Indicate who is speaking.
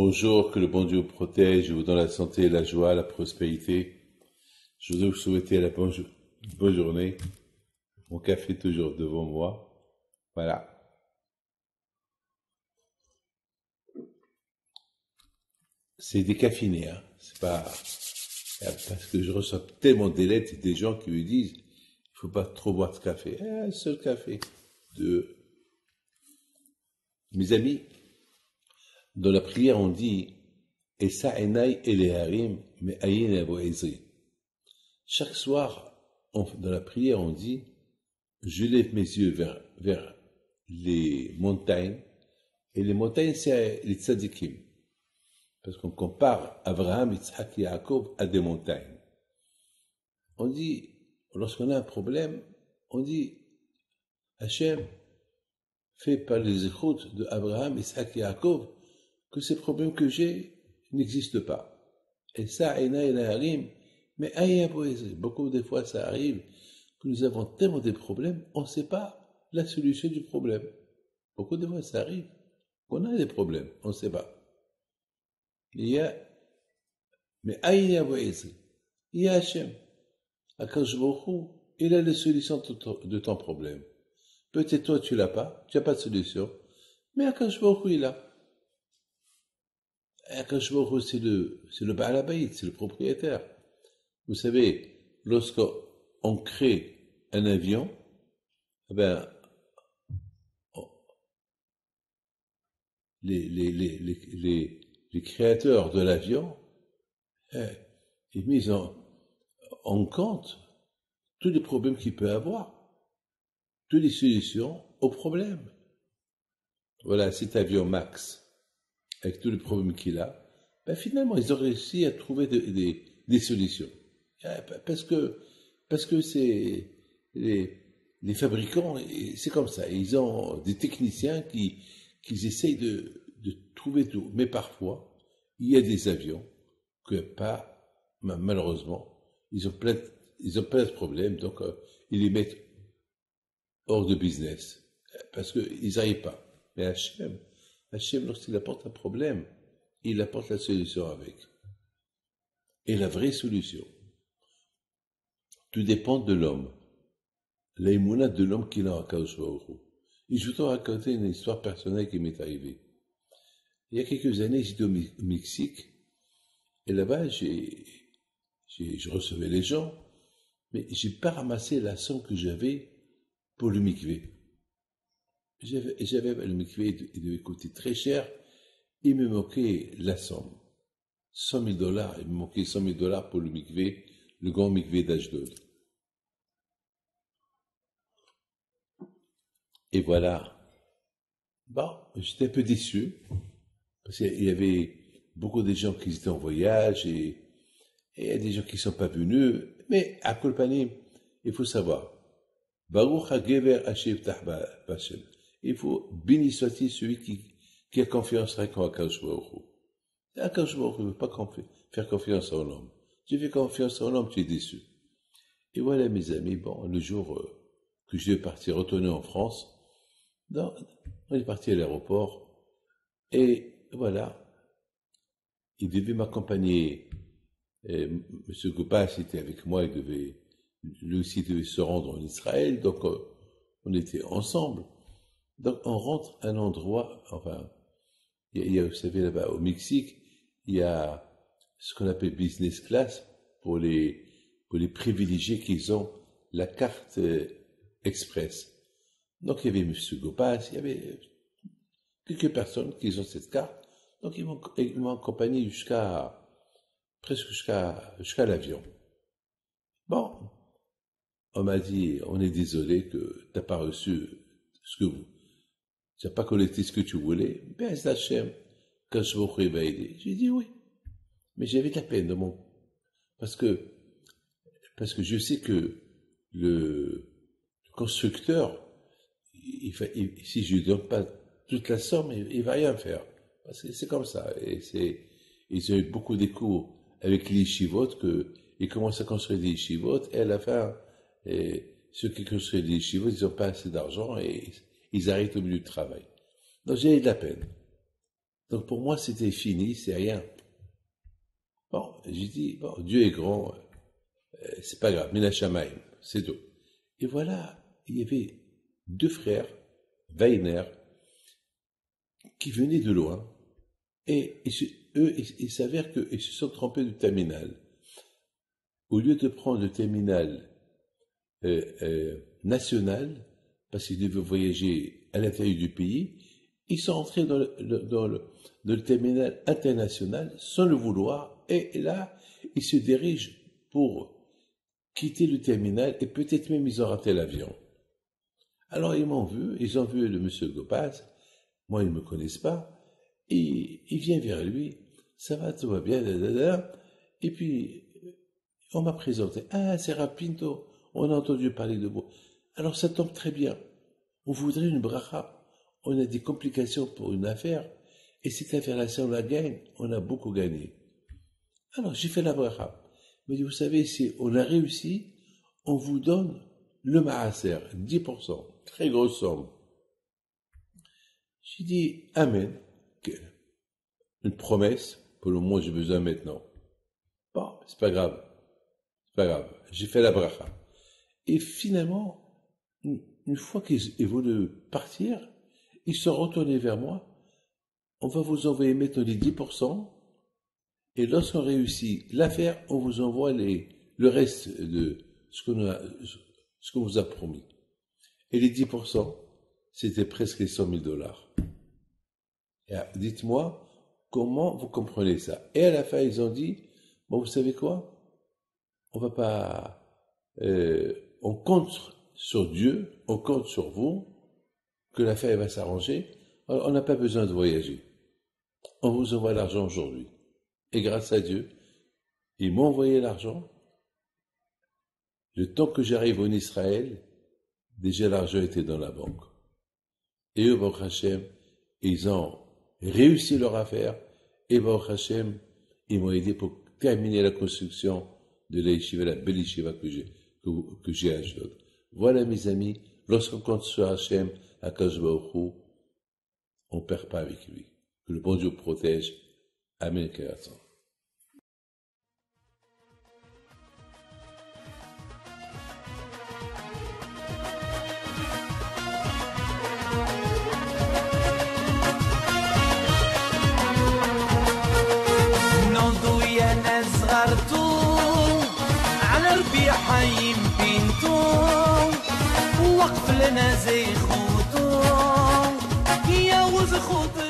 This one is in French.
Speaker 1: Bonjour, que le bon Dieu vous protège, je vous donne la santé, la joie, la prospérité. Je voudrais vous souhaiter la bonne journée. Mon café est toujours devant moi. Voilà. C'est décaféiné, hein. C'est pas parce que je reçois tellement des lettres des gens qui me disent il faut pas trop boire de café. Un seul café. De mes amis, dans la prière on dit Essa enai eleharim me ayin avo ezri. Chaque soir, dans la prière, on dit je lève mes yeux vers les montagnes, et les montagnes, c'est les tzadikim. Parce qu'on compare Abraham, Yitzhak et Yaakov à des montagnes. On dit, lorsqu'on a un problème, on dit Hachem, fait par les écoutes de Abraham, Yitzhak et Yaakov, que ces problèmes que j'ai n'existent pas. Et ça, mais beaucoup de fois ça arrive que nous avons tellement de problèmes, on ne sait pas la solution du problème. Beaucoup de fois ça arrive qu'on a des problèmes, on ne sait pas. Il y a, mais il y a Hachem. Akash Baruch Hu, il a les solutions de ton problème. Peut-être toi tu n'as pas de solution, mais Akash Baruch Hu il a. Akash Baruch Hu c'est le Baal Habayit, c'est le propriétaire. Vous savez, lorsqu'on crée un avion, eh ben, les créateurs de l'avion, ils misent en compte tous les problèmes qu'il peut avoir, toutes les solutions aux problèmes. Voilà, cet avion Max, avec tous les problèmes qu'il a, ben finalement, ils ont réussi à trouver des solutions. Parce que c'est les fabricants, c'est comme ça. Ils ont des techniciens qui essayent de trouver tout. Mais parfois, il y a des avions que malheureusement, ils ont plein de problèmes, donc ils les mettent hors de business parce qu'ils n'arrivent pas. Mais Hachem, lorsqu'il apporte un problème, il apporte la solution avec. Et la vraie solution, tout dépend de l'homme. L'aïmouna de l'homme qu'il a en Akadosh Baruch Hu. Et je vais te raconter une histoire personnelle qui m'est arrivée. Il y a quelques années, j'étais au Mexique, et là-bas, je recevais les gens, mais j'ai pas ramassé la somme que j'avais pour le mikvé. J'avais le mikvé, il devait coûter très cher, il me manquait la somme. $100,000, il me manquait $100,000 pour le mikvé, le grand mikvé d'Ashdod. Et voilà. Bon, j'étais un peu déçu, parce qu'il y avait beaucoup de gens qui étaient en voyage, et il y a des gens qui ne sont pas venus, mais à Kolpanim, il faut savoir, Baruch HaGever Hashem Tahba Bashem. Il faut béni soit-il celui qui a confiance avec Akadosh Baruch Hu. Akadosh Baruch Hu ne veut pas faire confiance en l'homme. Tu fais confiance en l'homme, tu es déçu. Et voilà, mes amis, bon, le jour que je devais partir, retourner en France, on est parti à l'aéroport, et voilà, il devait m'accompagner. Monsieur Goupas était avec moi, lui aussi devait se rendre en Israël, donc on était ensemble. Donc on rentre à un endroit, enfin, il y a, vous savez, là-bas au Mexique, il y a ce qu'on appelle business class pour les privilégiés qui ont la carte express. Donc il y avait Monsieur Goupas, il y avait quelques personnes qui ont cette carte, donc ils m'ont accompagné presque jusqu'à l'avion. Bon, on m'a dit, on est désolé que t'as pas reçu tu n'as pas collecté ce que tu voulais. Ben, c'est Hachem, quand je vous va aider. J'ai dit oui. Mais j'avais de la peine parce que je sais que le constructeur, si je lui donne pas toute la somme, il va rien faire. Parce que c'est comme ça. Ils ont eu beaucoup de cours avec les yeshivot ils commencent à construire des yeshivot, et à la fin, ceux qui construisent des yeshivot, ils n'ont pas assez d'argent, et ils arrêtent au milieu du travail. Donc j'ai eu de la peine. Donc pour moi, c'était fini, c'est rien. Bon, j'ai dit, bon, Dieu est grand, c'est pas grave, Mina Shamaim, c'est tout. Et voilà, il y avait deux frères, Weiner, qui venaient de loin, et eux, il s'avère qu'ils se sont trompés de terminal. Au lieu de prendre le terminal national, parce qu'ils devaient voyager à l'intérieur du pays, ils sont entrés dans le terminal international sans le vouloir, et là, ils se dirigent pour quitter le terminal, et peut-être même ils ont raté l'avion. Alors ils m'ont vu, ils ont vu le monsieur Gopaz, moi ils ne me connaissent pas, et il vient vers lui, ça va, tout va bien, et puis on m'a présenté, ah c'est Rapinto, on a entendu parler de vous, alors ça tombe très bien, on voudrait une bracha, on a des complications pour une affaire, et cette affaire-là, si on la gagne, on a beaucoup gagné. Alors j'ai fait la bracha, mais vous savez, si on a réussi, on vous donne le maaser, 10%, très grosse somme. J'ai dit, Amen, une promesse, pour le moment j'ai besoin maintenant. Bon, c'est pas grave, j'ai fait la bracha. Et finalement, une fois qu'ils voulaient partir, ils sont retournés vers moi, on va vous envoyer maintenant les 10%, et lorsqu'on réussit l'affaire, on vous envoie le reste de ce qu'on vous a promis. Et les 10%, c'était presque les $100,000. Et dites-moi, comment vous comprenez ça? Et à la fin, ils ont dit, bon, vous savez quoi? On va pas, on compte sur Dieu, on compte sur vous, que l'affaire va s'arranger. On n'a pas besoin de voyager. On vous envoie l'argent aujourd'hui. Et grâce à Dieu, ils m'ont envoyé l'argent. Le temps que j'arrive en Israël, déjà l'argent était dans la banque. Et eux, Baruch Hashem, ils ont réussi leur affaire. Et Baruch Hashem, ils m'ont aidé pour terminer la construction de la yeshiva, la belle yeshiva que j'ai à Ashdod. Voilà, mes amis, lorsqu'on compte sur Hashem, à Kadosh Baruch Hu, on ne perd pas avec lui. Que le bon Dieu protège. Amen.
Speaker 2: حي بنتو وقف لنا زي خوتو يا وز خوتو